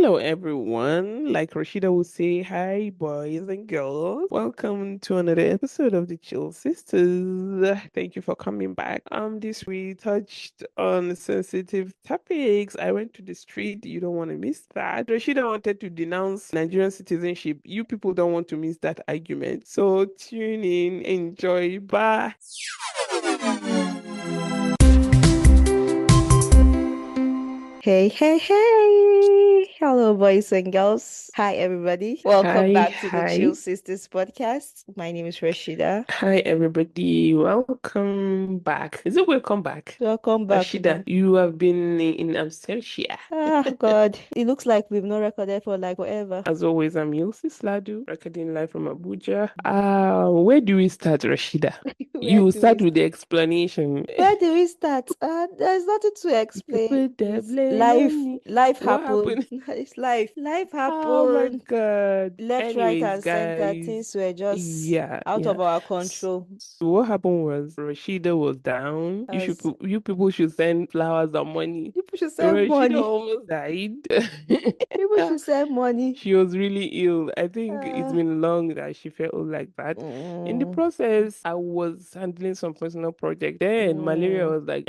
Hello, everyone. Like Rashida would say, hi, boys and girls. Welcome to another episode of the Chill Sisters. Thank you for coming back. This we touched on sensitive topics. I went to the street. You don't want to miss that. Rashida wanted to denounce Nigerian citizenship. You people don't want to miss that argument. So tune in, enjoy, bye. Hey, hey, hey! Hello, boys and girls. Hi, everybody. Welcome Hi, back to the Chill hi. Sisters podcast. My name is Rashida. Hi, everybody. Welcome back. Is it welcome back? Welcome back, Rashida, man. you have been in absentia. God, it looks like we've not recorded for like forever. As always, I'm Yilsis, recording live from Abuja. Where do we start, Rashida? Where You do we start with start? the explanation. Where do we start? There's nothing to To explain. put the It's blame on life. me. Life What happened. happened? It's life. Life Oh my happened. God. Left, right, Anyways, and center. guys, Things were just yeah, out yeah. of our S- control. So what happened was Rashida was down. As You people should send flowers and money. people should save Rashida money. almost died. People should save money. She was really ill. I think it's Uh, been long that she felt like that. In the mm, process, I was handling some personal project. Then malaria mm. was like,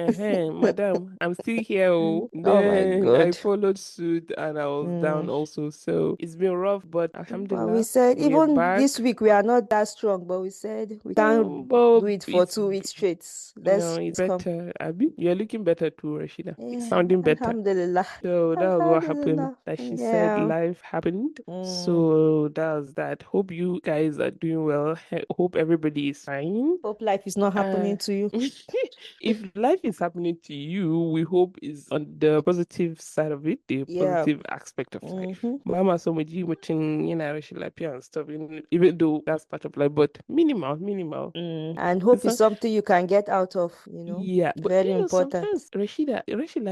madam, I'm still here. Oh. Oh my Then I God. followed suit and I was down Mm. also. So it's been rough, but But we alhamdulillah, said we're even this back. week we are not that strong, but we said we can't But do it for it's 2 weeks straight. no, Let's it's come. better. Abi, you're looking better too, Rashida. It's Yeah, sounding better. Alhamdulillah. So that was what happened. Alhamdulillah. That she said Yeah. life happened. Mm. So that was that. Hope you guys are doing well. Hope everybody is fine. Hope life is not Uh, happening to you. if life is happening to you, we hope is on the positive side of it, the Yeah. positive aspect of life. Mm-hmm. Mama so much racial appeal and stuff, even though that's part of life, but minimal, minimal. And hope is So something you can get out of, yeah, but Very important. sometimes Rashida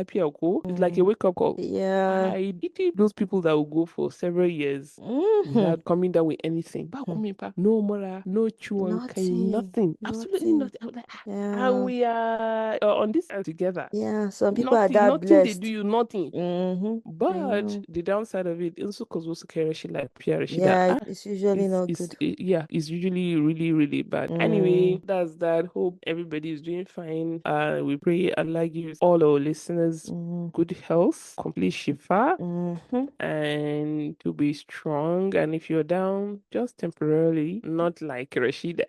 Piako is like a Mm. wake-up call. Yeah. I pity those people that will go for several years Mm-hmm. without coming down with anything. But coming back, no mora, no chuankai, Nothing. nothing, absolutely Nothing. nothing. I was like, and Yeah. we are on this earth together. Yeah. Some people are Nothing, that nothing they do blessed. you, nothing. Mm-hmm. I But know. the downside of it, also because also Rashida Rashida, Yeah, it's usually not good. yeah, it's usually really, really bad. Anyway, Mm, that's that. Hope everybody is doing fine. We pray Allah gives all our listeners mm, good health, complete shifa, mm-hmm. and to be strong. And if you're down, just temporarily, not like Rashida.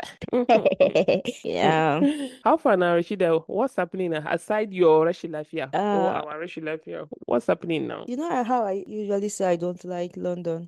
Yeah. How far now, Rashida? What's happening now? Aside your Rashida Lafia or Uh, our Rashida Lafia, what's happening now? how I usually say I don't like London.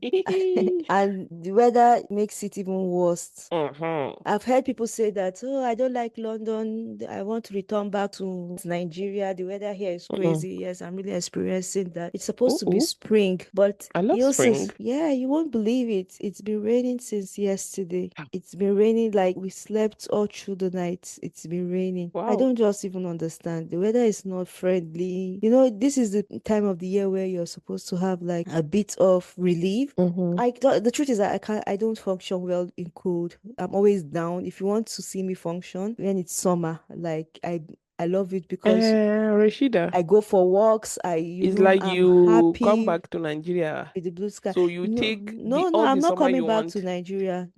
And the weather makes it even worse. Uh-huh. I've heard people say that, oh, I don't like London. I want to return back to Nigeria. The weather here is Mm-mm. crazy. Yes, I'm really experiencing that. It's supposed Oh, to be oh, spring, but I love spring. Yilsis, yeah, you won't believe it. It's been raining since yesterday. It's been raining like we slept all through the night. It's been raining. I Wow. don't just even understand. The weather is not friendly. This is the time of the year where you're supposed to have like a bit of relief. Mm-hmm. The truth is that I don't function well in cold. I'm always down. If you want to see me function when it's summer, like I love it because Rashida, I go for walks. it's like I'm you come happy back to Nigeria, with the blue sky. so you No, take the no, no, all I'm the not summer coming you back to want. Nigeria.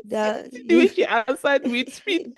That See the way she answered with speed.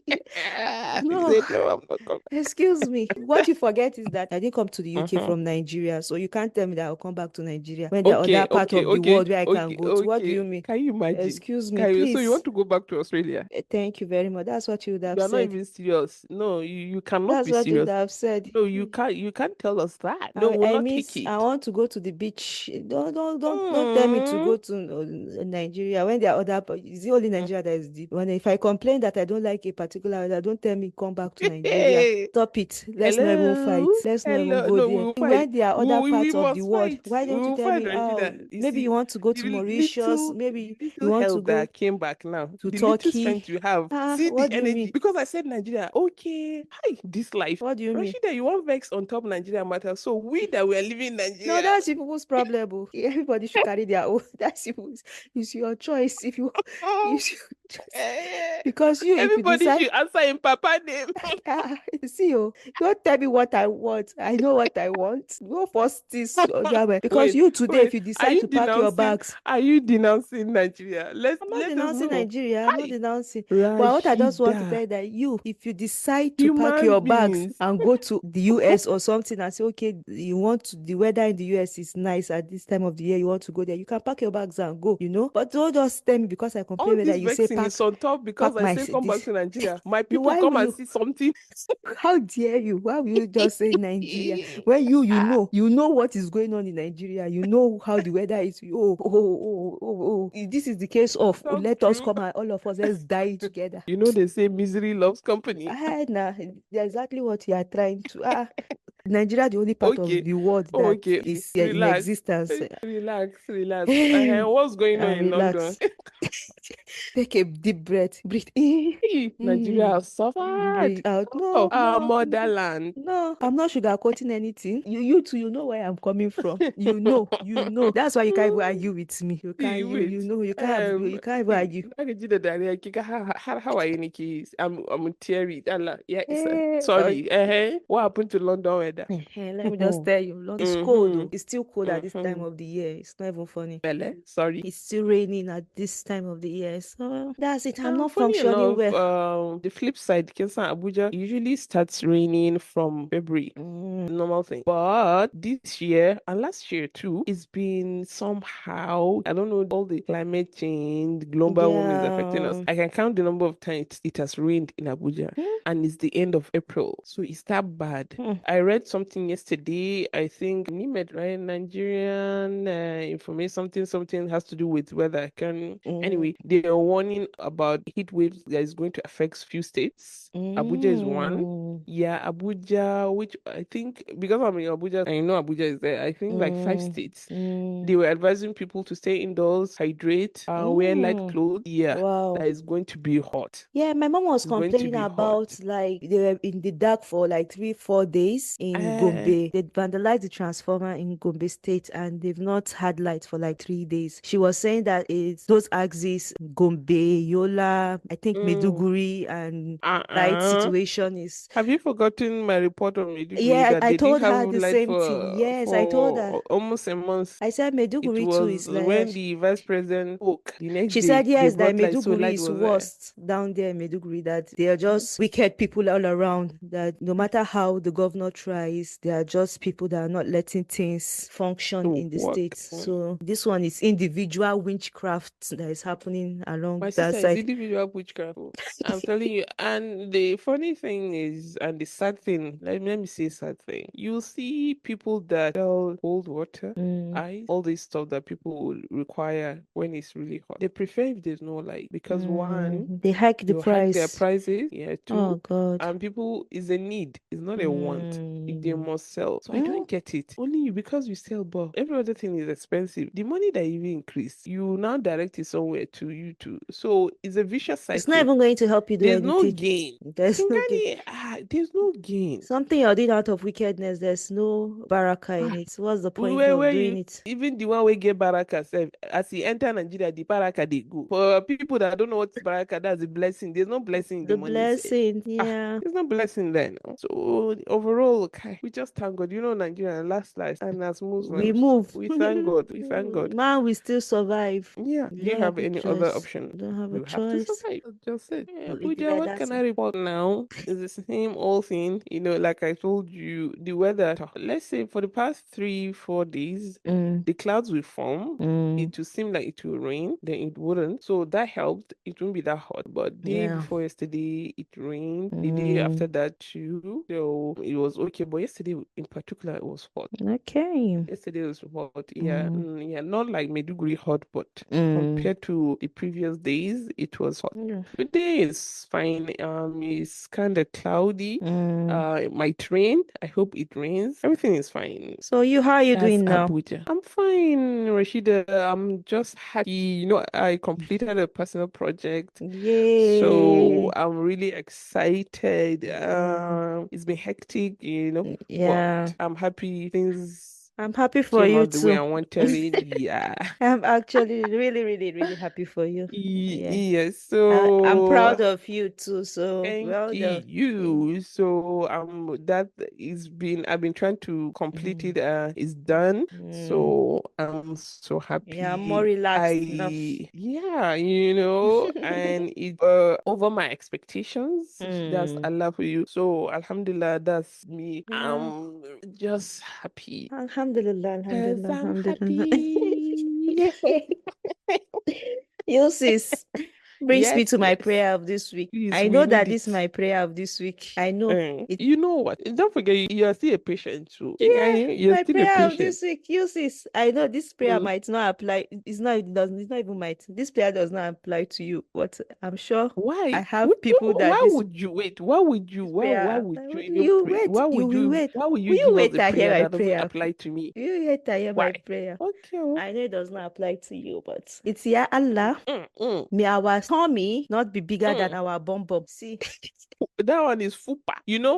She no. said, "No, I'm not coming." Excuse me. What you forget is that I didn't come to the UK Uh-huh. from Nigeria, so you can't tell me that I'll come back to Nigeria when there are other Okay, parts okay, of the okay, world where I can okay, go to. What do okay. you mean? Can you imagine? Excuse me, Can you, so you please. want to go back to Australia? Thank you very much. That's what you would have You are not said. even serious. No, you cannot That's be what you would serious. have said. No, you can't tell us that. No, I, we'll I not take miss. I it. want to go to the beach. Don't tell me to Mm. go to Nigeria when there are other. It's the only Nigeria that is deep. When if I complain that I don't like a particular weather, don't tell me come back to Nigeria. Hey, Stop it. Let's not even hello, fight. Let's not even hello. go No, we there. will fight. When there are other We parts of the must world, fight. why We don't you will tell fight, me? Oh, Rashida. You maybe you see, want to go to the Mauritius. little, the Maybe you little want to health go that came back now, to the little Turkey. strength you have. See the What do you energy. mean? Because I said Nigeria. Okay, hi, this life. What do you mean? Rashida, you want vex on top Nigeria matter. So we that we are living in No, Nigeria. that's people's problem. Oh. Everybody should carry their own. That's people's. It's your choice. If you, you should just Eh, because if you everybody Everybody decide. should answer in Papa name. See, oh, don't tell me what I want. I know what I want. Go first this because Wait, you today, if wait. you decide to pack your bags, Are you denouncing Nigeria? I'm not Let us denouncing know. Nigeria. I'm not Hi, denouncing. But what I just want to tell Rashida. you that you, if you decide to pack Human your bags beings. and go to the US or something and say, okay, you want to, the weather in the US is nice at this time of the year, you want to go there, you can pack your bags and go, you know. But don't just tell me because I All complain whether this you say vexing is on top because pack I my say come back this. to Nigeria. My No, people why come will and you? see something. How dare you? Why will you just say Nigeria when Ah, you know what is going on in Nigeria? You know how the weather is. This is the case of not let us true. come and all of us let's die together. You know they say misery loves company. Nah, exactly what you are trying to. Nigeria, the only part of Okay, the world that okay, okay. is in Relax, existence. relax, relax. What's going on in London? Relax. Take a deep breath. Breathe in. Hey, Nigeria Mm. has suffered. Breathe out. Oh, No, our no, motherland. no. I'm not sugarcoating anything. You too, you know where I'm coming from. You know. That's why you can't even argue with me. You can't. See, You wait. know. You can't even See, argue. how are you, Nikki? I'm teary. Allah, yeah, sir. Oh, Sorry. What happened to London weather? let me just tell you, Lord, it's cold Mm-hmm. though. It's still cold at this time Mm-hmm. of the year. It's not even funny. Bele, sorry. It's still raining at this time of the year. So that's it. I'm not Funny functioning enough, well. the flip side, Kensan Abuja usually starts raining from February. Mm, Normal thing. But this year and last year too, it's been somehow, I don't know, all the climate change, global warming is affecting us. yeah. I can count the number of times it has rained in Abuja, Hmm, and it's the end of April. So it's that bad. hmm, I read something yesterday. I think NIMED, right? Nigerian information, something has to do with weather. I can mm, anyway. They are warning about heat waves that is going to affect few states. Abuja is one. mm, Yeah, Abuja, which I think because I'm in Abuja, I know Abuja is there. I think like five mm, states. mm, They were advising people to stay indoors, hydrate, wear light mm. clothes. Yeah, Wow. that is going to be hot. Yeah, my mom was It's going to complaining be hot. about like they were in the dark for like 3, 4 days in Uh, Gombe. They vandalized the transformer in Gombe State and they've not had light for like 3 days. She was saying that it's those axes, Gombe, Yola, I think mm, Meduguri, and light uh-uh. situation is. Have you forgotten my report on Maiduguri Yeah, that I they didn't told have her the light same thing. Yes, I told her. almost a month? I said It Meduguri too was is like when the vice president spoke. The next she said day, they yes, that brought light, so Meduguri light is was there. worst down there in Meduguri, that they are Mhm. just wicked people all around, that no matter how the governor tries, they are just people that are not letting things function To in the work. states. So this one is individual witchcraft that is happening along My that sister is side. individual witchcraft. Oh. I'm telling you. And the funny thing is, and the sad thing, let me say sad thing. You see people that sell cold water, Mm, ice, all this stuff that people will require when it's really hot. They prefer if there's no light because one, they hike the they'll hike their price. prices. Yeah, Oh two, God. and people is a need, it's not a want. If they Mm. must sell. So I Mm. don't get it. Only you because you sell, but every other thing is expensive. The money that you increase, you now direct it somewhere to you too. So it's a vicious It's not cycle. even going to help you do There's no anything. gain. There's no gain. There's no gain. Something you're doing out of wickedness, there's no baraka in Ah, it. What's the point where of you doing it? even the one we get baraka sef, as he enter Nigeria, the baraka they go. For people that don't know what is baraka, that's a blessing. There's no blessing in the The money sef. blessing, Ah, yeah. there's no blessing there now. So overall, okay, we just thank God. You know, Nigeria last, and as We Muslims, move. we thank God. We thank God. Man, we still survive. Yeah. We Do you don't have have a any other choice. option? We don't have a You have to choice. survive. That's just it. Yeah, We'll leave it Abuja, like what that. can I report now? It's the same old thing. You know, like I told you, the weather. Let's say for the past 3, 4 days, Mm, the clouds will form. mm, It will seem like it will rain, then it wouldn't. So that helped. It won't be that hot. But day yeah. before yesterday, it rained. The day Mm, after that too. So it was okay. But yesterday in particular, it was hot. okay. Yesterday was hot. Yeah, Mm, yeah, not like Maiduguri hot, but mm, compared to the previous days, it was hot. yeah. Today is fine. It's kind of cloudy. Mm. It might rain. I hope it rains. Everything is fine. So how are you That's doing now? Abuja. I'm fine, Rashida. I'm just happy. You know, I completed a personal project, so Yay. I'm really excited. Mm, It's been hectic, you know, but yeah. I'm happy things I'm happy for came you out the way too. I wanted it. Yeah. I'm actually really, really, really happy for you. Yeah. Yes. I'm So proud of you too. So thank well done. Yeah. you. So that is been I've been trying to complete Mm. it. It's done. Mm. So I'm so Yeah, I'm more happy. relaxed enough. Yeah, and it over my expectations. That's Mm. Allah for you. So Alhamdulillah, that's me. Yeah. I'm just happy. Alhamdulillah, Cause alhamdulillah, I'm alhamdulillah. happy. Yilsis brings me Yes, to my yes. prayer of this week. Please, I we know need that this is it. my prayer of this week. I know it. You know what? Don't forget, you're still a patient too. Yeah, You're my still a prayer of patient. this week, Yilsis. I know this prayer Mm. might not apply. It's not. It doesn't. It's not even might. This prayer does not apply to you, but I'm sure I Why? have people that Why this would you wait? Why prayer. would Like, you even you pray? wait. You will wait. Why would you Will you give us wait a to hear prayer my that doesn't prayer? apply to me? Will you wait to hear my Why? prayer? Okay. Oh. I know it does not apply to you, but it's yeah, Allah. Mm. May our tummy not be bigger than Mm. our bum bum. See, That one is fupa.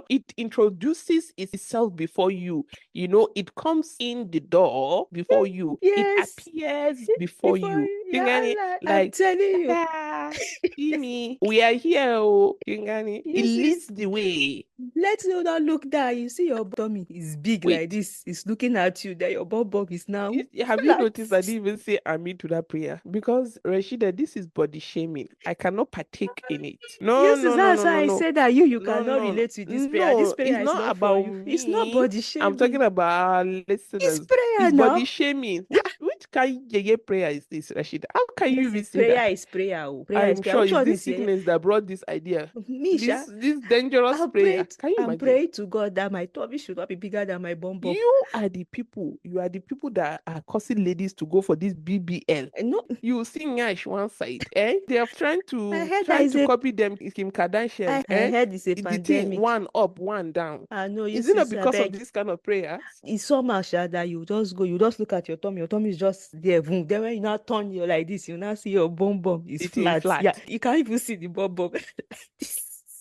It introduces itself before you. It comes in the door before you. It yes, appears before before you. you, You yeah, get it? Allah, I'm Like, telling you. ta-da, see me. We are here. Oh, you get it? It You see, leads the way. let you not look down. You see your tummy is big like Wait. this. It's looking at you. Then your bum bum is now Have you flat. noticed I didn't even say amen to that prayer? Because Rashida, this is body shaming. I cannot partake in it. No, Yes, no, no, that's no, why no, I no. said that you No, cannot no, no. relate with this prayer. This No, it's prayer is not not for about you. It's not me. body I'm talking shaming. about our It's listeners. prayer It's body now. shaming. Which kind of prayer is this, Rashida? How can you Yes, even it's say that? prayer is prayer. Oh. Prayer is I'm prayer. sure Which it's one this is here? sickness that brought this idea. Misha, This dangerous prayer. Can you I'm imagine? praying to God that my tummy should not be bigger than my bum bum. You are the people that are causing ladies to go for this BBL. No, You see Nyash one side, eh? They are trying I to heard that trying is to a copy them Kim Kardashian, I eh? heard it's a The thing pandemic. one up, one down. I know you Is it see, not I because of beg. this kind of prayers? It's somehow sha that you just go, you just look at your tummy is just there. Boom. Then when you now turn you like this, you now see your bum bum is It in flat. Yeah, flat. you can't even see the bum bum.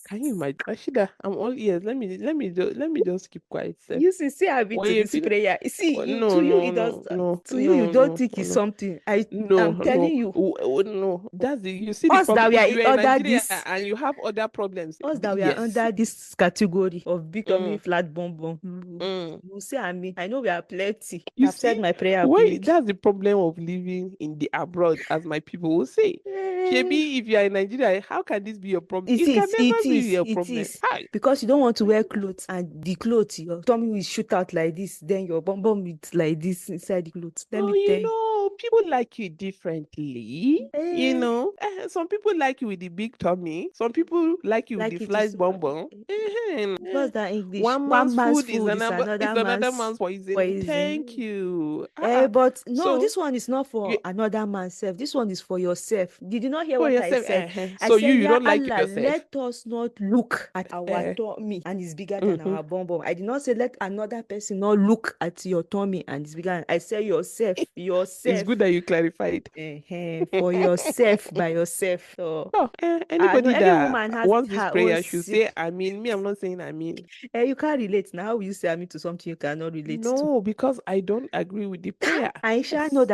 Can you imagine? Rashida, I'm all ears. Let me just keep quiet, sir. You see I been When to you this feel prayer. See, you no, to you no, it does no, no, to you no, don't no, think it's no. something. No, I'm no, telling you, no. That's you see the us problem. that we If are you are in under Nigeria this and you have other problems, us that we are yes. under this category of big tummy Mm, flat bum bum, mm. you say I mean I know we are plenty. You I've see, said my prayer of the why week. that's the problem of living in the abroad, as my people will say. Eh, Shebi, if you are in Nigeria, how can this be your problem? It It can is, it never be is, your it problem. is. Hi. Because you don't want to wear clothes and the clothes, your tummy will shoot out like this, then your bum bum is like this inside the clothes. Let Oh, me tell you. people like you differently. Eh, Some people like you with the big tummy. Some people like you with the like it is flat small. bum bum. What's that English? One One man's man's food is food is another man's poison. Thank poison. you. But no, So this one is not you for another man's self. This one is for yourself. Did you not hear for what I yourself. said? I So said, you yeah, don't like Allah, yourself. let us not look at our Uh, tummy and it's bigger than mhm. our bum bum. I did not say let another person not look at your tummy and it's bigger. I said It's yourself. good that you clarified. For yourself by yourself. So Oh, I know anybody every that woman has wants this her own prayer should say, sick. I mean, me, I'm not saying I mean. You can't relate now. How will you say I mean to something you cannot relate to? No, because I don't agree with the prayer. Yes. I know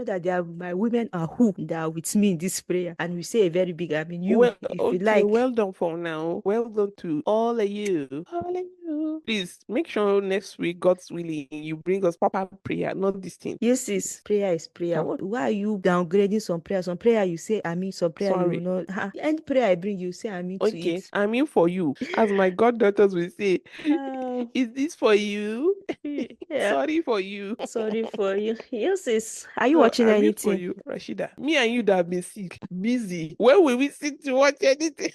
that there are my women are who that are with me in this prayer, and we say a very big. I mean, you, Well, if you okay, like, well done for now. Well done to all of you. All of you. Please make sure next week, God's willing, you bring us proper prayer, not this thing. yes, Please. prayer is prayer. Huh. Why are you downgrading some prayer? Some prayer you say I mean, some prayer you will Sorry. not. Any prayer I bring, you say I mean to Okay, it. I mean for you. As my goddaughters will say, Uh, is this for you? yeah, Sorry for you. sorry for you. Yes, sis. Are you No, watching I mean for anything? you, Rashida. Me and you that have been sick, busy. When will we sit to watch anything?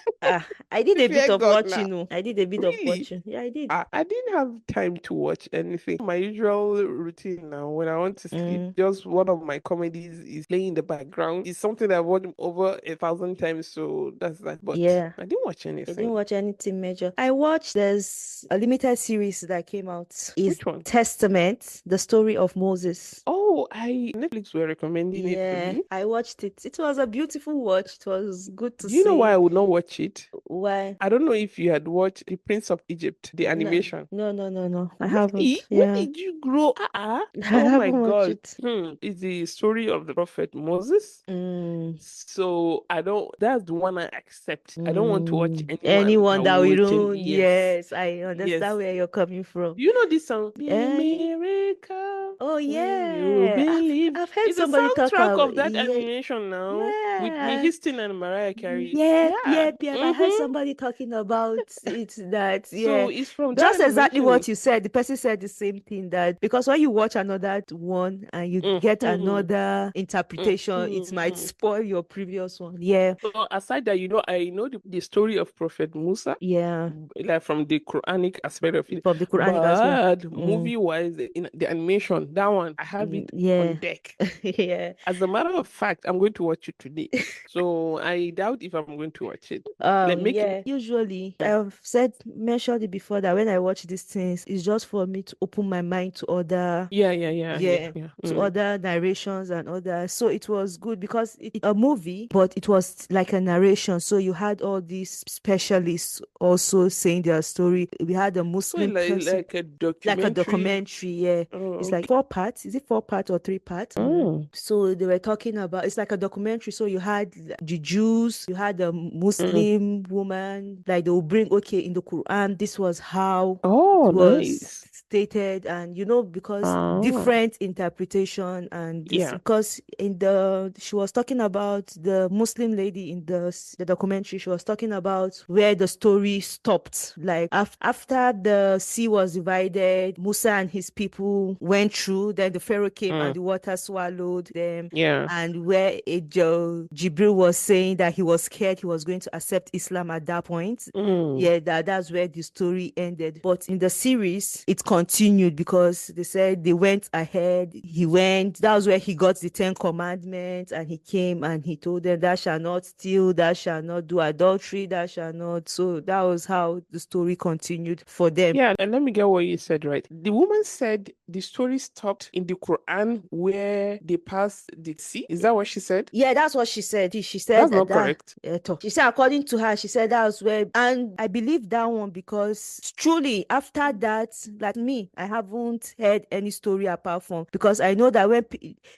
I did a bit Fear of God now. watching. Oh, I did a bit of Really? watching. Yeah, I did. I didn't have time to watch anything. My usual routine now, when I want to sleep, Mm, just one of my comedies is playing in the background. It's something I've watched over 1,000 times, so that's that. But yeah. I didn't watch I didn't anything. watch anything major. I watched there's a limited series series that came out is Which one? Testament, the story of Moses. Oh, Netflix were recommending it to Yeah, me. I watched it. It was a beautiful watch. It was good to Do you know why see. I would not watch it? Why? I don't know if you had watched The Prince of Egypt, the No, animation. no, no, no, no. I Really? haven't. When Yeah. did you grow? I Oh my haven't watched God. it. It's the story of the prophet Moses. Mm, So I don't, that's the one I accept. I don't want to watch anyone anyone that that we will watching. don't, Yes. yes, I understand Yes. where you're coming from. Do you know this song? Be a Eh? miracle Oh when you yeah, believe. I've heard It's a somebody talk soundtrack about, of that yeah, animation now. Whitney yeah. Houston and Mariah Carey. Yep, Yeah. yep, yep. I heard somebody talking about it that, yeah, So it's from that just exactly animation. what you said. The person said the same thing that because when you watch another one and you get Mhm, another interpretation, it might mhm. spoil your previous one. Yeah, So aside that, I know the story of Prophet Musa, yeah, like from the Quranic aspect of it. from the Quranic aspect. But Mm, movie-wise, in the animation, that one, I have it on yeah, deck. yeah. As a matter of fact, I'm going to watch it today. So I doubt if I'm going to watch it. Like make it. Yeah, usually I've mentioned it before that when I watch these things, it's just for me to open my mind to other, Yeah, yeah, yeah, yeah, yeah, yeah. to other narrations and other. So it was good because it's a movie, but it was like a narration. So you had all these specialists also saying their story. We had a So Muslim like person, like a like a documentary. documentary. Yeah, Oh, it's like okay. 4 parts. Is it 4 parts or 3 parts? Oh. So they were talking about, it's like a documentary. So you had the Jews, you had the Mm. Muslim woman, like they will bring, okay, in the Quran, this was how it Oh, was nice. stated, and because Ah, different interpretation and this, yeah. because in the she was talking about the Muslim lady in the documentary. She was talking about where the story stopped, like after the sea was divided, Musa and his people went through, then the Pharaoh came and Mm. the water swallowed them, Yeah. and where Jibril was saying that he was scared he was going to accept Islam at that point. Mm. Yeah, that's where the story ended. But in the series, it continued because they said they went ahead. He went, that was where he got the 10 Commandments, and he came and he told them, "Thou shalt not steal, thou shalt not do adultery, thou shalt not." So that was how the story continued for them. Yeah, and let me get what you said right. The woman said the story stopped in the Quran where they passed the sea. Is that what she said? Yeah, that's what she said. She said That's that not correct. she said according to her, she said that was where, and I believe that one because truly after that, like me, I haven't heard any story apart from, because I know that when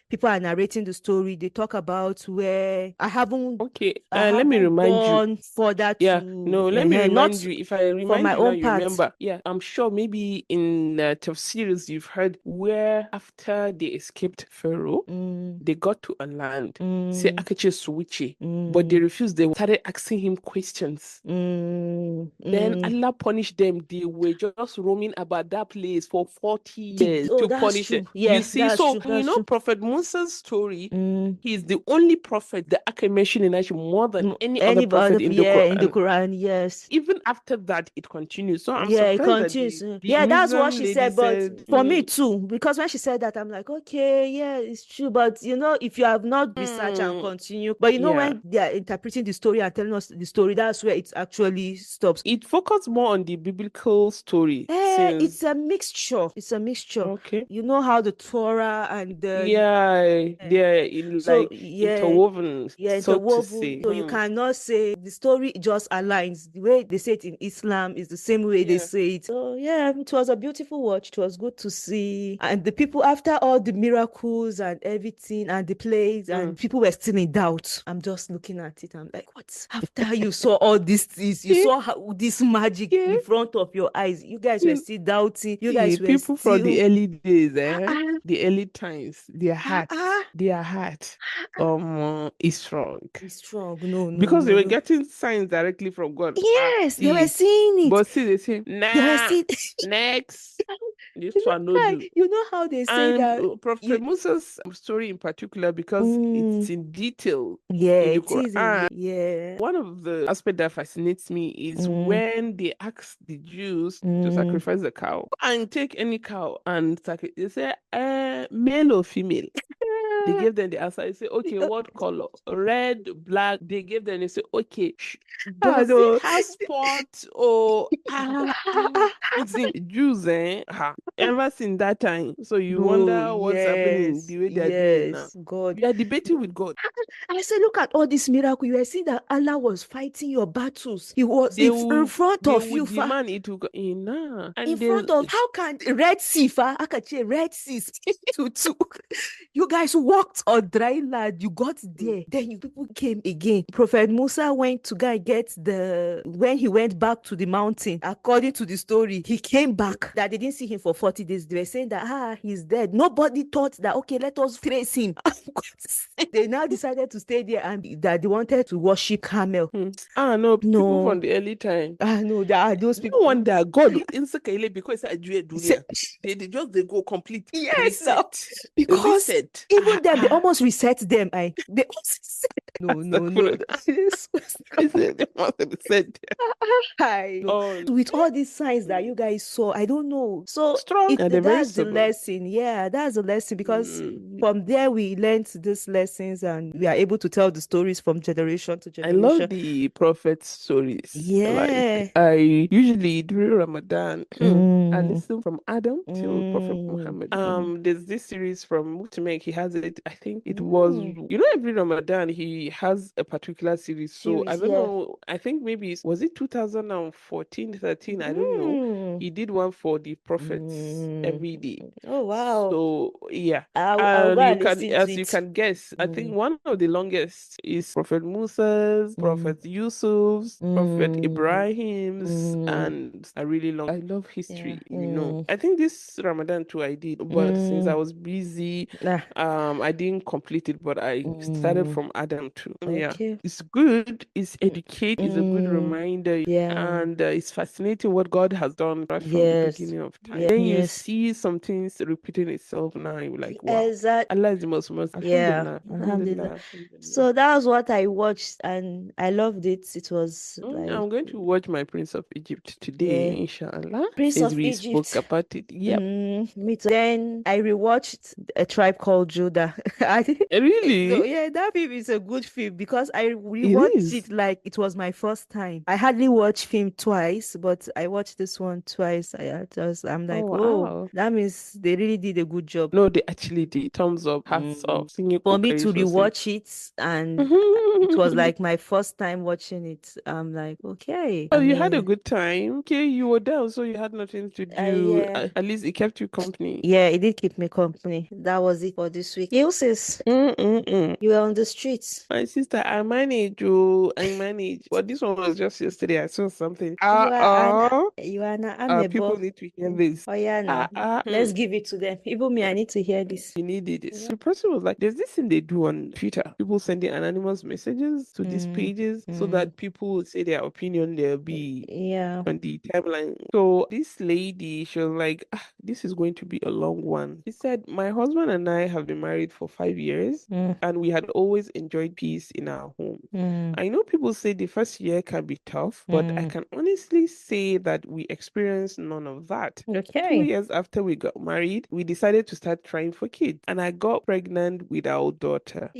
people are narrating the story, they talk about where Okay, I let me haven't remind you. gone further Yeah, to no, let me not remind you. If I for remind my you now, own you part. remember. Yeah, I'm sure maybe in Tafsirs you've heard where after they escaped Pharaoh, Mm, they got to a land, say mm, Akache Suwiche, but they mm, refused. They started asking him questions. mm, Then mm. Allah punished them. They were just roaming about that place for 40 years Oh, to that's punish them. true. You Yeah, see, that's so true. That's true. Prophet Musa's story, Mm. he's the only prophet that I can mention in actually more than any other Any prophet other, in the yeah, in the Quran. Quran, yes. Even after that, it continues. So I'm Yeah, it surprised that continues. the Yeah, that's what Muslim she lady said. But said, for me too, because when she said that, I'm like, okay, yeah, it's true. But if you have not researched and mm, continue, but yeah. when they are interpreting the story and telling us the story, that's where it actually stops. It focused more on the biblical story It's since, a mixture. It's a mixture. okay. You know how the Torah and the Yeah, yeah. they're So like yeah, interwoven, yeah, so to interwoven. say. So you cannot say the story just aligns. The way they say it in Islam is the same way they Yeah. say it. So yeah, it was a beautiful watch. It was good to see. And the people, after all the miracles and everything and the plays, Mm. and people were still in doubt. I'm just looking at it. I'm like, what? After you saw all these things, you Yeah, saw this magic yeah. in front of your eyes. You guys were You still doubting. You see, guys were people from the still early days, ah ah the early times, ah ah. their heart, is strong It's strong. No, no, because they no, were no. getting signs directly from God. Yes, they were See, seeing it. but see, they say, They were nah, seeing. next, this one no Kai, do. you know how they say And that Prophet you. Musa's story in particular, because it's Mm, in detail yeah, in the it is Quran. in yeah. One of the aspects that fascinates me is Mm, when they ask the Jews to mm. sacrifice the cow and take any cow and they say, male or female. They gave them the answer. They say, okay, what color? Red, black. They gave them. They say, okay, I does it know. have spots or it's in Jews, eh? Ever since that time. So you No, wonder what's happening yes, the way they're doing now. yes, God. You are debating with God. I said, look at all this miracle. You were seeing that Allah was fighting your battles. He was They in will front they of will you, fa. demand it to go in now. In And front there's of how can Red Sea, fa? How can you Red Sea to you guys walked on dry land. You got there. Then you people came again. Prophet Musa went to go and get when he went back to the mountain, according to the story, he came back. That they didn't see him for 40 days. They were saying that he's dead. Nobody thought that okay, let us trace him. They now decided to stay there and that they wanted to worship camel. no, people from No. the early time. No, there are those No people. wonder God insecure because I do Say, dunia. They go complete yes, now. reset. Because Reset. even them, they almost reset them. They almost reset. No, no, no. I said they must have reset. I know. Oh, With all these signs that you guys saw, I don't know. So strong and they're very that's the stubborn. lesson. Yeah, that's the lesson because from there we learned these lessons and we are able to tell the stories from generation to I love generation. the prophet stories. Yeah. Like I usually during Ramadan, I Mm, listen from Adam till Prophet mm, Muhammad. mm, There's this series from Mutimek. He has it. I think it was mm. every Ramadan he has a particular series. So I Series, don't yeah. know. I think maybe was it 2014, 13? I don't know. Mm, He did one for the prophets mm. every day. Oh, wow. So yeah. I'll go And you and can, listen to as you it. can guess, I think Mm, one of the longest is Prophet Musa's, mm, Prophet Yusuf's, Prophet mm, Ibrahim's, mm. and a really long. I love Yeah. history. I think this Ramadan too I did, but since I Mm. was busy, Ah, I didn't complete it, but I started mm. from Adam too. Yeah, Okay. it's good. It's Mm, educate. It's a good mm. reminder, Yeah. and it's fascinating what God has done right from the Yes. beginning of time. Yeah. Then you Yes. see some things repeating itself now. You're like, wow, Exact. Allah is the most. Yeah. Alhamdulillah, Alhamdulillah. Alhamdulillah, Alhamdulillah. So that was what I watched and I loved it. It was like, I'm going to watch my Prince of Egypt today, yeah. inshallah, Prince since of we spoke Egypt. about it. Yep. Me too. Then I rewatched A Tribe Called Judah. So Really? yeah, that film is a good film because I It rewatched is. it like it was my first time. I hardly watch film twice, but I watched this one twice. I'm Oh, like, oh, wow. that means they really did a good job. No, they actually did. Thumbs up, hats off. Mm. Singing For me to Kokari rewatch it and it was like my first time watching it. I'm like, okay. Oh, I you had a mean, good time. Okay, you were down, so you had nothing to do. yeah. At least it kept you company. Yeah, it did keep me company. That was it for this week. Yilsis, Mm-mm-mm. you were on the streets. My sister, I manage, oh, I manage. But this one was just yesterday. I saw something. You are an People amebo. need to hear this. Oh yeah, now Hmm. let's give it to them. Even me, I need to hear this. You needed it. Yeah. So the person was like, there's this thing they do on Twitter. People sending anonymous messages to these Mm, pages so mm, that people will say their opinion. They'll be yeah. on the timeline. So this lady, she was like, this is going to be a long one. She said, my husband and I have been married for 5 years Mm, and we had always enjoyed peace in our home. mm, I know people say the first year can be tough, but I mm. can honestly say that we experienced none of that. Two Okay. years after we got married, we decided to start trying for kids, and I got pregnant with our daughter.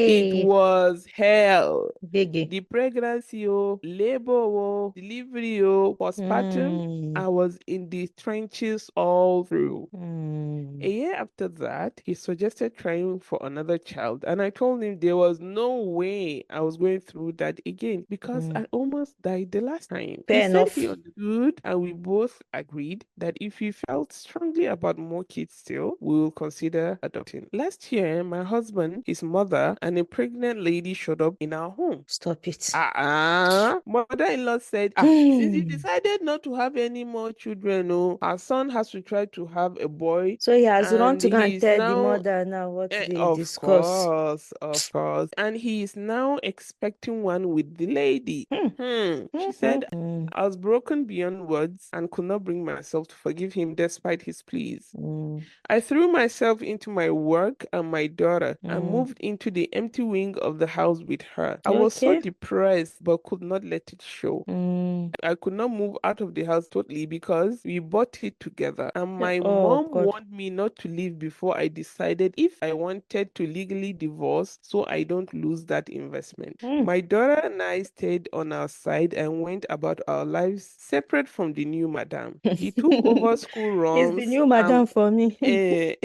It Yay. was hell. Biggie. The pregnancy, labor, delivery, postpartum, Mm, I was in the trenches all through. A mm, year after that, he suggested trying for another child, and I told him there was no way I was going through that again because mm. I almost died the last time. He Fair said he enough. understood, and we both agreed that if he felt strongly about more kids still, we will consider adopting. Last year, my husband, his mother, and a pregnant lady showed up in our home. Stop it. Mother-in-law said, since you decided not to have any more children, our son has to try to have a boy, So he has run and to go and he's tell the now, mother now what they of discuss. course, and he is now expecting one with the lady. Hmm. She Mhm. said, I was broken beyond words and could not bring myself to forgive him despite his pleas. Mm, I threw myself into my work and my daughter and mm. moved into the empty wing of the house with her. I was so Okay. depressed but could not let it show. Mm, I could not move out of the house totally because we bought it together. And and my Oh mom God. warned me not to leave before I decided if I wanted to legally divorce so I don't lose that investment. Mm. My daughter and I stayed on our side and went about our lives separate from the new madam. He took over school It's the runs new and madam for me. eh,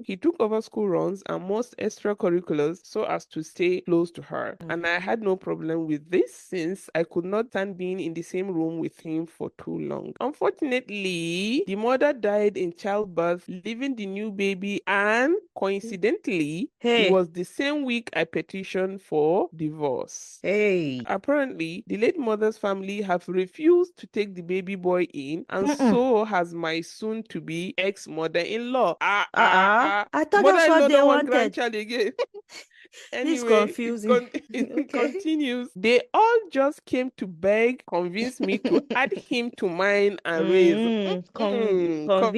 he took over school runs and most extracurriculars so as to stay close to her. And I had no problem with this since I could not stand being in the same room with him for too long. Unfortunately, the mother died in childbirth, leaving the new baby, and coincidentally, it Hey, was the same week I petitioned for divorce. hey. Apparently, the late mother's family have refused to take the baby boy in, and Mm-mm. so has my soon-to-be ex-mother-in-law. I thought that's what Mother-in-law they don't want wanted. grandchild again. This is Anyway, confusing. it Okay. continues. They all just came to beg, convince me to add him to mine and raise.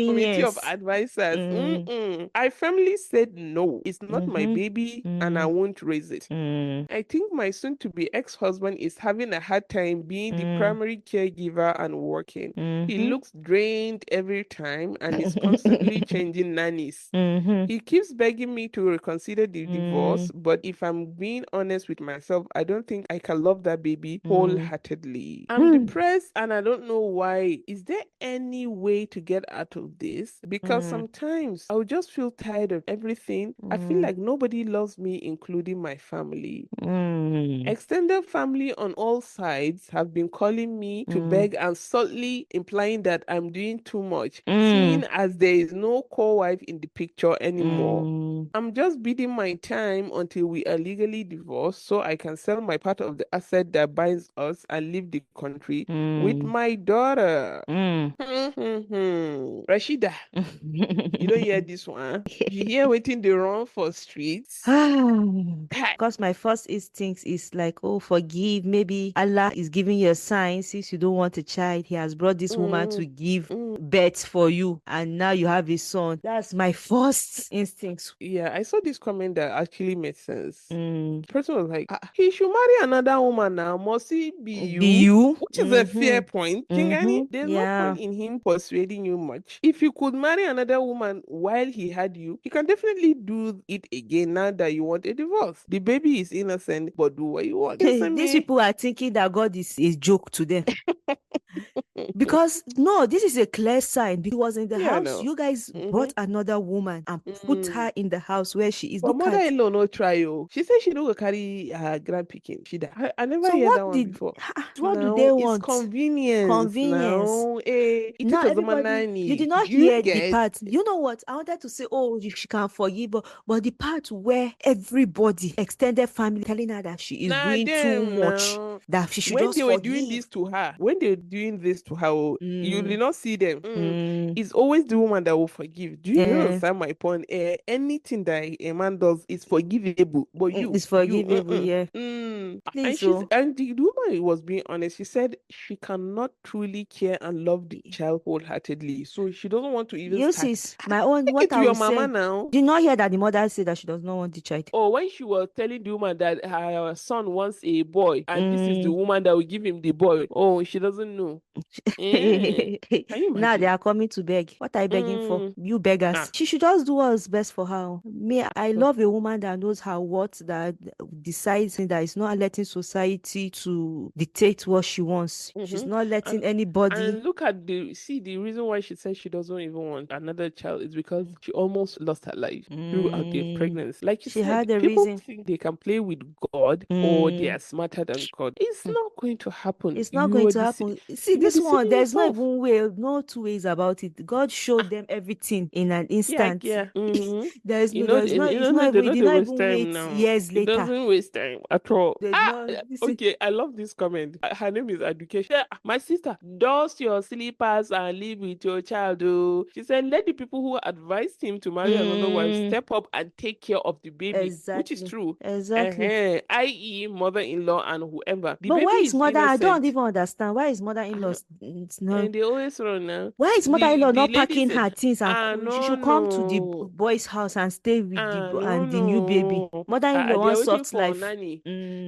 Committee of Convenience. advisors. Mm. I firmly said no. It's not my Mm-hmm. baby and I Mm. won't raise it. Mm. I think my soon-to-be ex-husband is having a hard time being the Mm. primary caregiver and working. He Mm-hmm. looks drained every time and is constantly changing nannies. Mm-hmm. He keeps begging me to reconsider the divorce, Mm. but if I'm being honest with myself, I don't think I can love that baby Mm. wholeheartedly. I'm Mm. depressed and I don't know why. Is there any way to get out of this? Because Mm. sometimes I would just feel tired of everything. I feel Mm. like nobody loves me, including my family. Mm. Extended family on all sides have been calling me to Mm. beg and subtly implying that I'm doing too much, seeing Mm. as there is no co-wife in the picture anymore. Mm. I'm just biding my time until we are legally divorced so I can sell my part of the asset that binds us and leave the country with Mm. my daughter. Mm. Rashida, you don't hear this one. You hear waiting the run for streets. Kai. Because my first instinct is like, oh, forgive. Maybe Allah is giving you a sign since you don't want a child. He has brought this woman to Mm, give mm. birth for you, and now you have a son. That's my first instinct. Yeah, I saw this comment that actually made sense. Mm. The person was like, he should marry another woman now. Must it be Be you? you? Which is a fair Mm-hmm. point. Kingani, Mm-hmm. there's no Yeah. point in him persuading you much. If you could marry another woman while he had you, he can definitely do it again now that you want a divorce. The baby is innocent, but do what you want. Listen, These me. people are thinking that God is a joke to them. Because no, this is a clear sign. He was in the Yeah, house. no. You guys Mm-hmm. brought another woman and put Mm. her in the house where she is. But Look at. mother-in-law no try oh. She said she don't go carry her grandpikin. She that I never So hear what that one did before. what do Now they it's want? convenience Convenience. now. Eh, ita Now ta zama everybody, you nani. did not You hear the get part. You know what? I wanted to say, oh, she can forgive, but the part where everybody, extended family, telling her that she is nah doing too them much, now. that she should When just they were doing forgive. this to her, when they were doing this to her, oh, you did Mm, not see them. mm, It's always the woman that will forgive. Do you eh, understand my point? Anything that a man does is forgivable, but it's you, forgivable, yeah. And Please, oh. the woman was being honest. She said she cannot truly care and love the child wholeheartedly, so she doesn't want to even start. Yilsis, my own, Take what it to I your will mama say. now. Did not hear that the mother said that she does not want the child. Or when she was telling the woman that her son wants a boy, and this is the Mm. woman that will give him the boy. Oh, she doesn't know. Mm. Can you Now they imagine? are coming to beg. What are you begging for? Mm. You beggars. Ah. She should just do what's best for her. Me, I So, love a woman that knows her worth, that decides that is not letting society to dictate what she wants. She's mhm. not letting And anybody. look at the reason why she said she doesn't even want another child is because she almost lost her life throughout the Mm, pregnancy. Like you she said, had a people reason. think they can play with God or they Mm, are smarter than God. It's mm. not going to happen. It's not going to happen. See, You are this one, deceiving there's no yourself. even way, no two ways about it. God showed Ah, them everything in an yeah, instant. yeah. There's no, it's not even, They he know did they not waste even time wait now. years It later. doesn't waste time at all. There's no, this is, Okay, I love this comment. Her name is Education. My sister, dust your slippers and live with your child. Oh. She said, let the people who advised him to marry another wife mm, step up and take care of the baby, which is exactly, true. exactly. I.e., mother-in-law and whoever. The But baby why is is mother? I don't innocent. even understand. Why is mother mother-in-law, it's not. And they always run now. Why is mother-in-law The not lady packing said, her things and she no, should come to the no. boy's house and stay with No, the new baby? no. Mother-in-law They are wants waiting soft for life. nanny.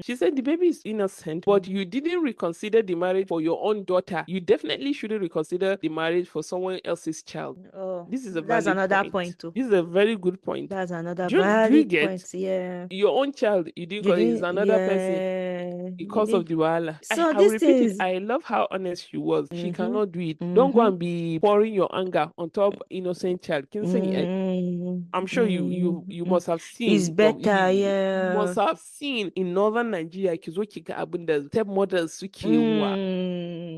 She said the baby is innocent, but you didn't reconsider the marriage for your own daughter. You definitely shouldn't reconsider the marriage for someone else's child. Oh, This is a that's valid another point. point too. This is a very good point. That's another Do you valid get? point. Yeah. Your own child, you didn't You call it, is didn't, another person yeah. You because of did. the wahala. So I will these repeat it. things. I love how honest she was. She Mm-hmm. cannot do it. Don't go Mm-hmm. and be pouring your anger on top innocent child. I'm sure you Mm-hmm. must have It's seen from better, you yeah. must have seen in northern Nigeria ki zo ki ga abin da stepmothers suke wa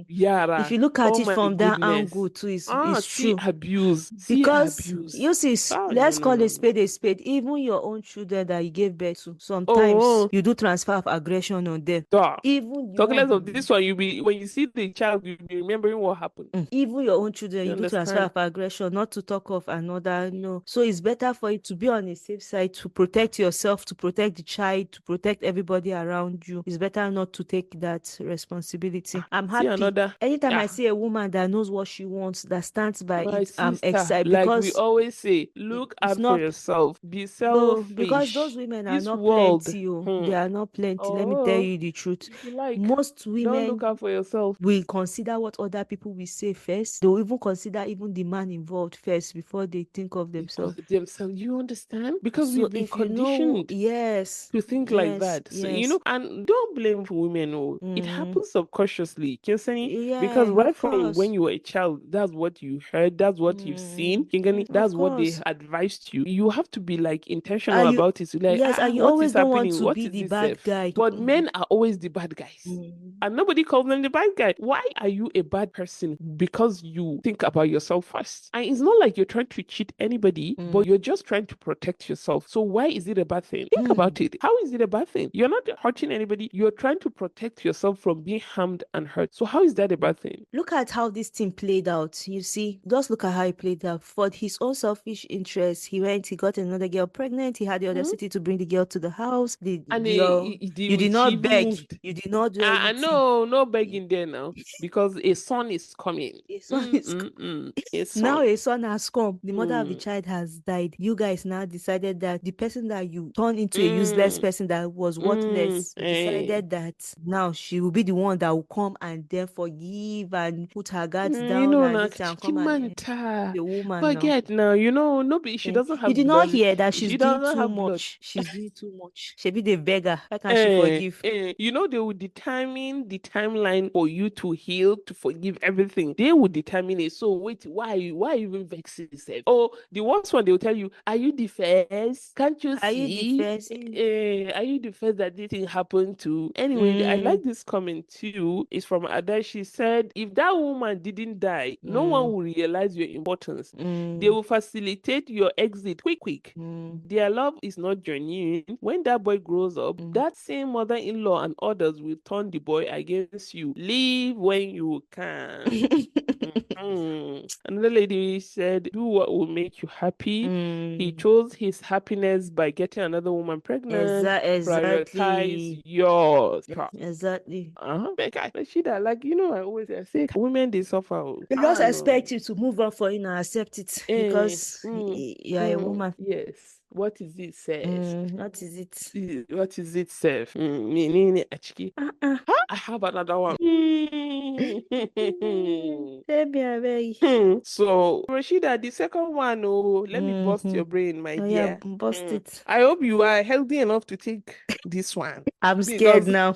If yara. you look at Oh it my from that angle goodness. too, it's See true. abuse. See Because abuse. you see, Oh no let's no call no a no. spade a spade. Even your own children that you gave birth to, sometimes Oh, you do transfer of aggression on them. duh. Even the Talk less of one this one. You be when you see the child, you be remembering what happened. even your own children, You you do transfer understand? of aggression, not to talk of another. No. So it's better for you to be on a safe side, to protect yourself, to protect the child, to protect everybody around you. It's better not to take that responsibility. I'm See happy. another. Anytime I Yeah. see a woman that knows what she wants, that stands by My it, I'm sister, excited like we because always say, look it's out for not. yourself. Be No, because those selfish. women are This not world, plenty. Oh, they are not plenty. Let me tell oh, you the truth. if you like, Most don't look women out for yourself. will consider what other people will say first. They will even consider even the man involved first before they think of Before themselves. themselves, you understand? Because So we've been if you know, conditioned yes, to think like yes, that. So, yes, and don't blame women. Oh, it mm, happens subconsciously. Can you see? Because yeah, right of from when course, you were a child, that's what you heard, that's what you've seen. of That's what they course. advised you. You have to be like intentional And you, about it. So, like, yes, and you what is always don't want happening? to What be is the this bad safe? guy. But men are always the bad guys. Mm, And nobody calls them the bad guy. Why are you a bad person? Because you think about yourself first. And it's not like you're trying to cheat anybody, but you're just trying to protect yourself. So why is it a bad thing? Think mm. about it. How is it a bad thing? You're not hurting anybody. You're trying to protect yourself from being harmed and hurt. So how is that a bad thing? Look at how this thing played out. You see, just look at how it played out. For his own selfish interest, he got another girl pregnant. He had the Hmm? audacity to bring the girl to the house. And You did she not even beg. moved. You did not do anything. No, no begging there now because a son is coming. A son is A now son. a son has come. The mother of the Mm, child has died. You guys now decided that the person that you turned into a useless mm, person that was worthless, you eh. decided that now she will be the one that will come and then forgive and put her guards You down know, and na this and come and manta. the woman now. Forget now. No, she Eh, doesn't you have did not blood. hear that she's She doing doesn't too have blood. much. She's doing too much. She be the beggar. How can she forgive? They will determine the timeline for you to heal, to forgive everything. They will determine it. So wait, why you even vexing yourself? Oh, the worst one, they will tell you, are you the first? Can't you Are you the see? first? Are you the first that this thing happened to? Anyway, I Mm, like this comment too. It's from Ada. She said, if that woman didn't die, no one mm, will realize your importance. They mm, will facilitate your exit quick. mm, Their love is not genuine. When that boy grows up, mm. that same mother-in-law and others will turn the boy against you. Leave when you can. Another lady said, do what will make you happy. He Mm. chose his happiness by getting another woman pregnant. Prioritize Exactly. yours. Exactly. But she that like I always say women they suffer. Oh. They just Ah no. expect you to move on for you and accept it Eh, because you are a woman. yes. What is it, safe? What is it? What is it, safe? Me, achiki. Uh-uh. Huh? I have another one. Baby, I beg. So, Rashida, the second one, oh, let me bust Mm-hmm. your brain, my Oh yeah, dear. bust it. I hope you are healthy enough to take this one. I'm scared Because now.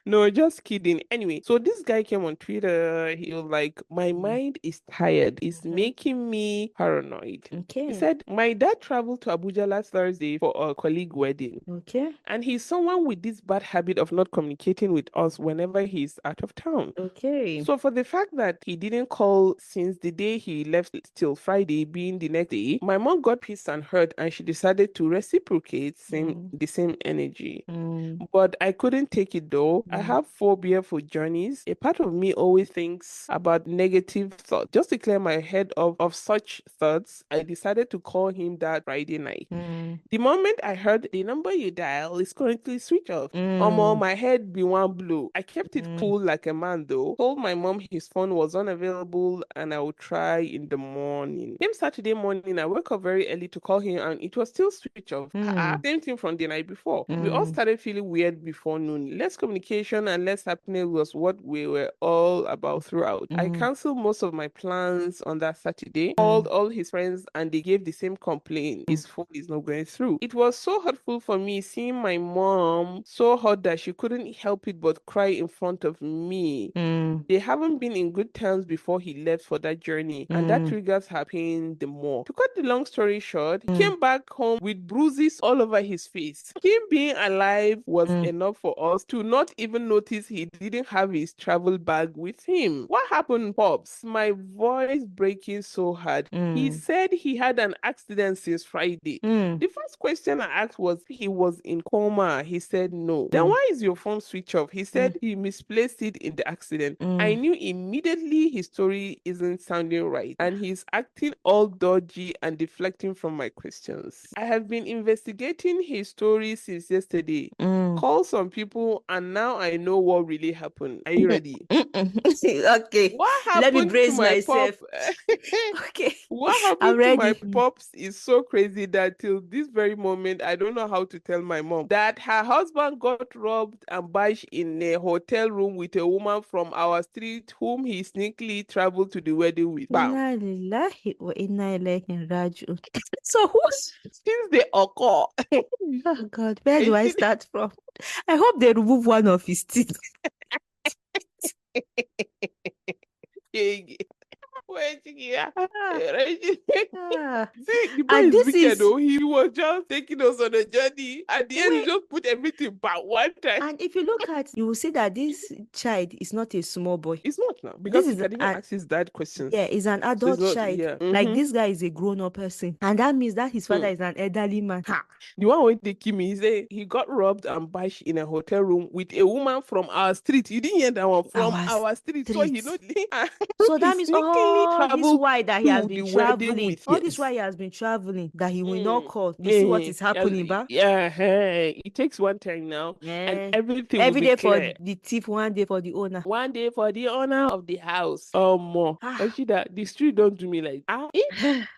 no, just kidding. Anyway, so this guy came on Twitter. He was like, my mind is tired. It's Mhm. making me paranoid. He Okay. said, my dad traveled to Abuja last Thursday for a colleague wedding. Okay. And he's someone with this bad habit of not communicating with us whenever he's out of town. Okay. So for the fact that he didn't call since the day he left till Friday being the next day, my mom got pissed and hurt and she decided to reciprocate Mm. the same energy. Mm. But I couldn't take it though. I Mm. have phobia for journeys. A part of me always thinks about negative thoughts. Just to clear my head of such thoughts, I decided to call him that Friday night. Mm. The moment I heard the number you dial is currently switched off, Mm. my head be one blue. I kept it Mm. cool like a man though. Told my mom his phone was unavailable and I would try in the morning. Came Saturday morning, I woke up very early to call him and it was still switched off. Mm. Same thing from the night before. We all Mm. started feeling weird before noon. Less communication and less happiness was what we were all about throughout. I Mm. canceled most of my plans on that Saturday, called Mm. all his friends, and they gave the same complaint. His phone is not going through. It was so hurtful for me seeing my mom so hurt that she couldn't help it but cry in front of me. Mm. They haven't been in good terms before he left for that journey, and that Mm. triggers her pain the more. To cut the long story short, he Mm. came back home with bruises all over his face. Him being alive was Mm. enough for us to not even notice he didn't have his travel bag with him. What happened, Pops? My voice breaking so hard. He Mm. said he had an accident since Friday. Mm. The first question I asked was he was in coma. He said no. Then Mm. why is your phone switch off? He Mm. said he misplaced it in the accident. I Mm. knew immediately his story isn't sounding right and he's acting all dodgy and deflecting from my questions. I have been investigating his story since yesterday. Mm. Call some people and now I know what really happened. Are you ready? Okay, What let me happened to brace my pop? myself. Okay, What I'm happened to my ready. pops is so crazy that till this very moment, I don't know how to tell my mom that her husband got robbed and bashed in a hotel room with a woman from our street whom he sneakily traveled to the wedding with. Bam. Inna lillahi wa inna ilaihi raji'un. So who's Since they occur, oh God, where do and I she start from? I hope they remove one of his teeth. Wait, yeah. Ah, Right? ah. See, the boy And is this wicked is though. He was just taking us on a journey. At the end, he wait. just put everything back one time. And if you look at, you will see that this child is not a small boy. It's not now This because he is can even an ask his dad yeah, questions. is an So it's adult not, child. yeah. Like this guy is a grown-up person, and that means that his father Hmm. is an elderly man. Ha! The one with the Kimi, he said he got robbed and bashed in a hotel room with a woman from our street. You didn't hear that one from Our our street. So he know street. whom So he that means sneakily all this traveled while that he has to been the wedding traveling, with. all this Yes. while he has been traveling, that he will not Mm. call. You see what is Yeah, happening, ba? yeah, hey. It takes one time now, and Yeah. everything will Every be day for clear. the thief, one day for the owner. One day for the owner of the house. More. Ah, Rashida, the street don't do me like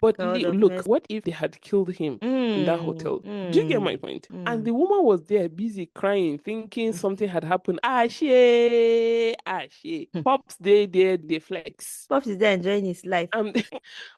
but God of look, mercy. what if they had killed him in that Mm, hotel? Do you get my mm, point? And mm. the woman was there busy crying, thinking something had happened. Ashe, Ashe. Pops they flex. Pops is there enjoying his life.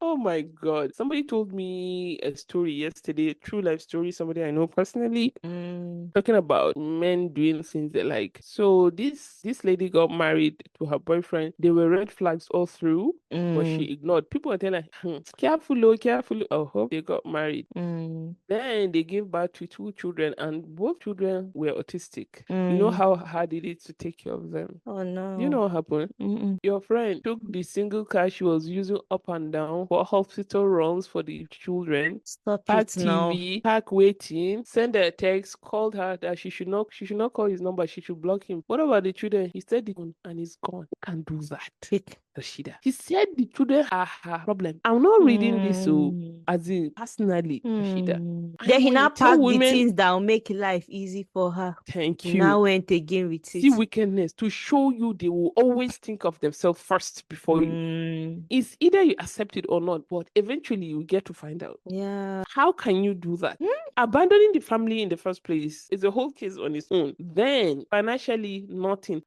Oh my God. Somebody told me a story yesterday, true life story, somebody I know personally, Mm, talking about men doing things they like. So this lady got married to her boyfriend. There were red flags all through, but she mm, ignored. People were telling her, careful, oh, careful. Oh, hope they got married. mm, Then they gave birth to two children, and both children were autistic. You know mm. how hard it is to take care of them. Oh Do you know no. what happened? Mm-mm. Your friend took the single car she was using up and down for hospital runs for the children, Stop park it now. TV, park waiting, send her a text, called her that she should not call his number, she should block him. What about the children? He said the phone and he's gone. Can't do that. Pick. Rashida. He said the children are her problem. I'm not reading this so Mm, as in personally, Rashida. mm. Then And he when you now tell packed the women, things that will make life easy for her. thank He you. now went again with See it. wickedness to show you they will always think of themselves first before you. Mm, It's either you accept it or not, but eventually you get to find out. yeah. How can you do that? Mm, Abandoning the family in the first place is a whole case on its own. Then financially, nothing.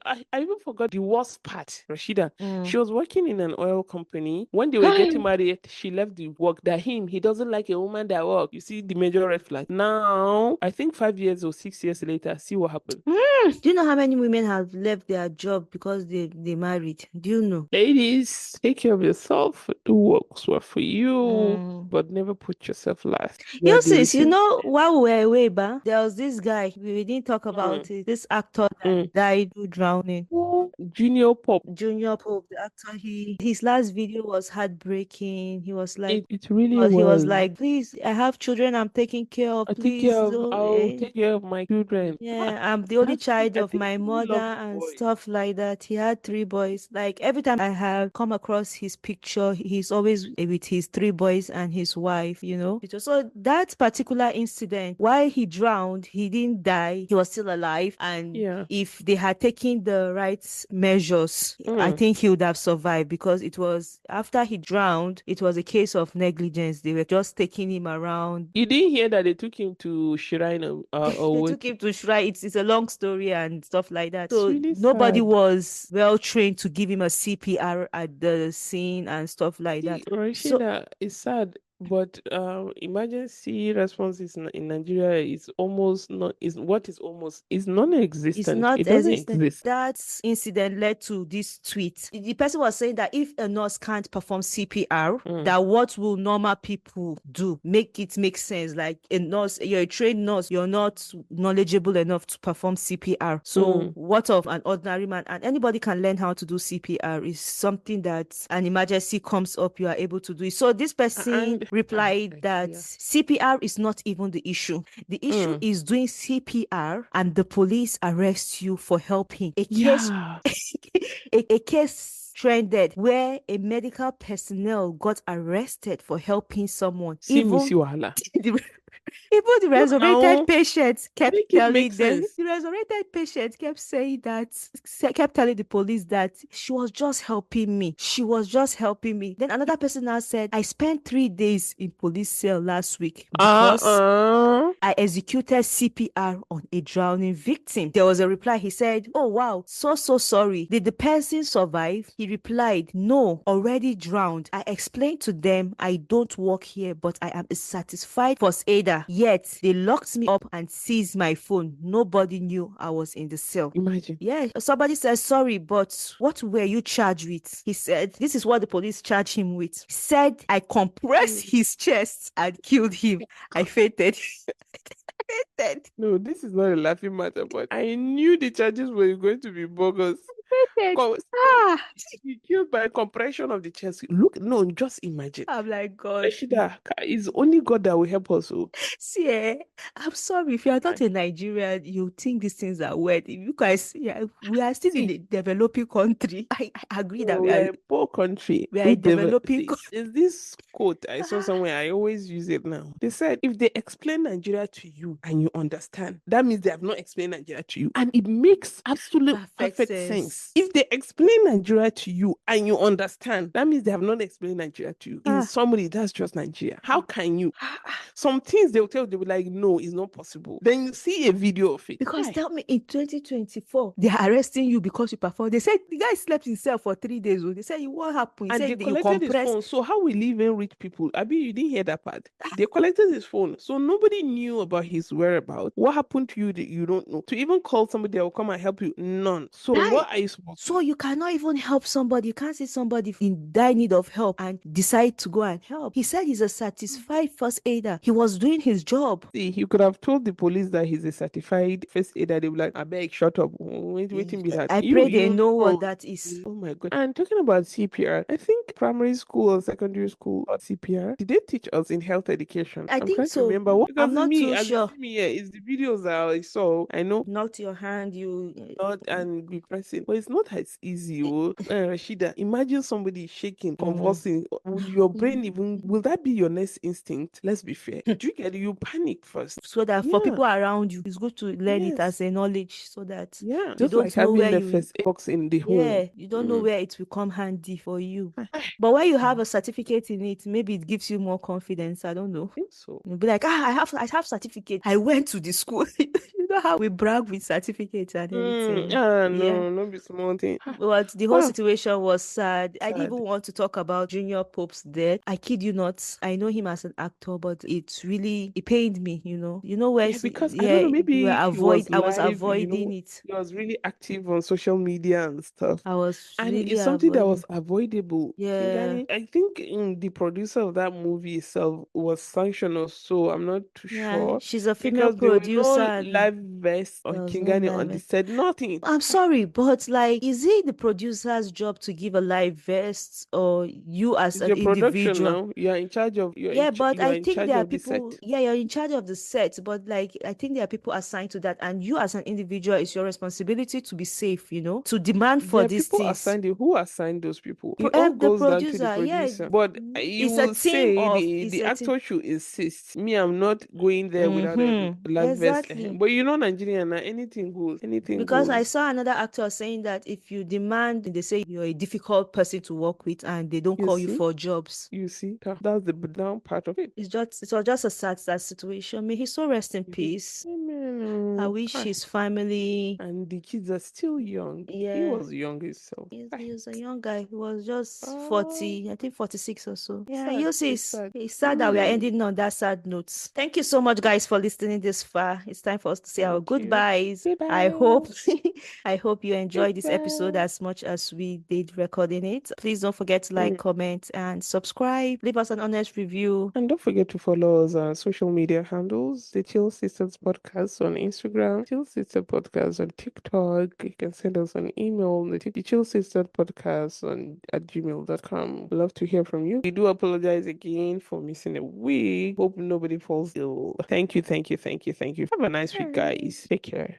I even forgot the worst part, Rashida. mm. She was working in an oil company. When they were getting married, she left the work. That he doesn't like a woman that work. You see the major red flag. Now, I think 5 years or 6 years later, see what happened. Do you know how many women have left their job because they married? Do you know? Ladies, take care of yourself. Do what's well for you, Mm. but never put yourself last. You are the Yilsis, you receipt. know, while we were away, there was this guy, we didn't talk Mm, about it, this actor that mm. died who drowned. drowning. Oh, Junior Pop. Junior Pope, the actor, his last video was heartbreaking. He was like, It really he was was. like, please, I have children I'm taking care of. Please don't. I'll take care of my children. Yeah, I'm the only child I of think my he really mother loved the and boy. stuff like that. He had three boys. Like every time I have come across his picture, he's always with his three boys and his wife, you know. So that particular incident, while he drowned, he didn't die. He was still alive. And Yeah. if they had taken the right measures, I Mm. think he would have survived, because it was after he drowned, it was a case of negligence. They were just taking him around. You didn't hear that they took him to Shrine or They what? took him to shrine. It's a long story and stuff like that. It's So really nobody sad. was well trained to give him a CPR at the scene and stuff like See, that. So Rashida, it's sad, but emergency response in Nigeria is almost not is what is almost is it's non-existent. not It doesn't existent. exist. That incident led to this tweet. The person was saying that if a nurse can't perform CPR, Mm, that what will normal people do? Make it make sense. Like a nurse, you're a trained nurse, you're not knowledgeable enough to perform CPR. So mm. what of an ordinary man? And anybody can learn how to do CPR. Is something that an emergency comes up, you are able to do it. So this person And replied that yeah. CPR is not even the issue. The issue Mm. is doing CPR and the police arrest you for helping. A case, Yeah. a case trended where a medical personnel got arrested for helping someone. See me Even see wahala. the, even the No, resurrected now patient kept make it make telling them, sense. the resurrected patient kept saying that, kept telling the police that she was just helping me. She was just helping me. Then another person now said, I spent 3 days in police cell last week because Uh-uh. I executed CPR on a drowning victim. There was a reply. He said, oh, wow, so sorry. Did the person survive? He replied, no, already drowned. I explained to them I don't work here, but I am a certified first aider. Yet they locked me up and seized my phone. Nobody knew I was in the cell. Imagine. Yeah, somebody said, sorry, but what were you charged with? He said, this is what the police charged him with. He said, I compressed his chest and killed him. I fainted. Fainted. No, this is not a laughing matter, but I knew the charges were going to be bogus. Fainted. So Ah, he killed by compression of the chest. Look, no, just imagine. I'm like, God. Rashida, it's only God that will help us. Oh. See, I'm sorry if you are not a Nigerian, you think these things are weird. If you guys, yeah, we are still in See, a developing country. I agree that no, we are a poor country. we are a developing See, there's this quote I saw somewhere. I always use it now. They said, if they explain Nigeria to you and you understand, that means they have not explained Nigeria to you. And it makes absolute perfect sense. If they explain Nigeria to you and you understand, that means they have not explained Nigeria to you. In summary, that's just Nigeria. How can you? Some things they'll tell, they'll be like, no, it's not possible. Then you see a video of it. Because Why? tell me, in 2024, they are arresting you because you performed. They said the guy slept himself for 3 days. They said, what happened? He And they said you collected his compressed. phone. So how will he even reach people? Abi, you didn't hear that part. They collected his phone. So nobody knew about his whereabouts. What happened to you that you don't know? To even call somebody that will come and help you, none. So what are you supposed to So you cannot even help somebody. You can't see somebody in dire need of help and decide to go and help. He said he's a certified first aider. He was doing his job. see? He could have told the police that he's a certified first aider. They would be like, I beg, shut up. Waiting be that. I You pray they know what know. that is. Oh my god. And talking about CPR, I think primary school or secondary school or CPR, did they teach us in health education? I I'm think trying to so. remember what because I'm not me, too as you sure. see me here, it's the videos that I saw. I know Knocked your hand, you. not and be pressing, but it's not as easy. Oh, Rashida, imagine somebody shaking, Mm. convulsing. Would your brain even will that be your next instinct? Let's be fair. Do you get it? You panic first. So that for Yeah. people around you, it's good to learn it as Yes. a knowledge so that Yeah. you Just don't like know having where the you, first aid box in the home. you don't know where it will come handy for you. I But when you have a certificate in it, maybe it gives you more confidence. I don't know. think so. You'll be like, I have certificate. I went to the school. You know how we brag with certificates and everything. Yeah. No, no be small thing. But the whole Well, situation was sad. I didn't sad. even want to talk about Junior Pope's death. I kid you not. I know him as an actor, but it pained me, you know. You know where Yeah, because I don't yeah, know, maybe he was I was live, avoiding it. he was really active on social media and stuff. I was And really it's something that was avoiding. avoidable. Yeah. Kingani, I think the producer of that movie itself was sanctioned or so. I'm not too Yeah. sure. She's a female Because there were no producer and live vest on There was no Kingani on the live. set. Nothing. I'm sorry, but like, is it the producer's job to give a live vest, or you as It's an your production individual? now. You are in charge of Yeah, but you I are in think charge there are of the people, set. yeah, you're in charge of the set, but like, I think there are people assigned to that, and you as an individual, it's your responsibility to be safe, to demand for There are these people things. assigned. Who assigned those people? It all The goes down to the producer, yeah, producer. But you it's a will team say of, the it's a team. actor should insist. Me, I'm not going there without a live vest. Exactly. But Nigerian, now anything goes. Anything Because I goes. saw another actor saying that if you demand, they say you're a difficult person to work with and they don't You call you see? for jobs. You see? That's the down part of it. It was just a sad situation. May he so rest in Mhm. peace. I Amen. wish his family, And the kids are still young. He yeah. was young himself. He was a young guy. He was just Oh, 40, I think 46 or so. Yeah, sad. It's Yilsis. sad. It's sad that we are Mm, ending on that sad note. Thank you so much, guys, for listening this far. It's time for us to say our thank you. goodbyes. I Goodbye. hope I hope you enjoyed this episode Goodbye. as much as we did recording it. Please don't forget to like, Mm. comment, and subscribe. Leave us an honest review. And don't forget to follow us on social media handles, the Chill Sisters Podcast on Instagram, Chill Sister Podcast on TikTok. You can send us an email, the Chill Sister Podcast at gmail.com. Love to hear from you. We do apologize again for missing a week. Hope nobody falls ill. Thank you, thank you, thank you, thank you. Have a nice week, guys. Take care.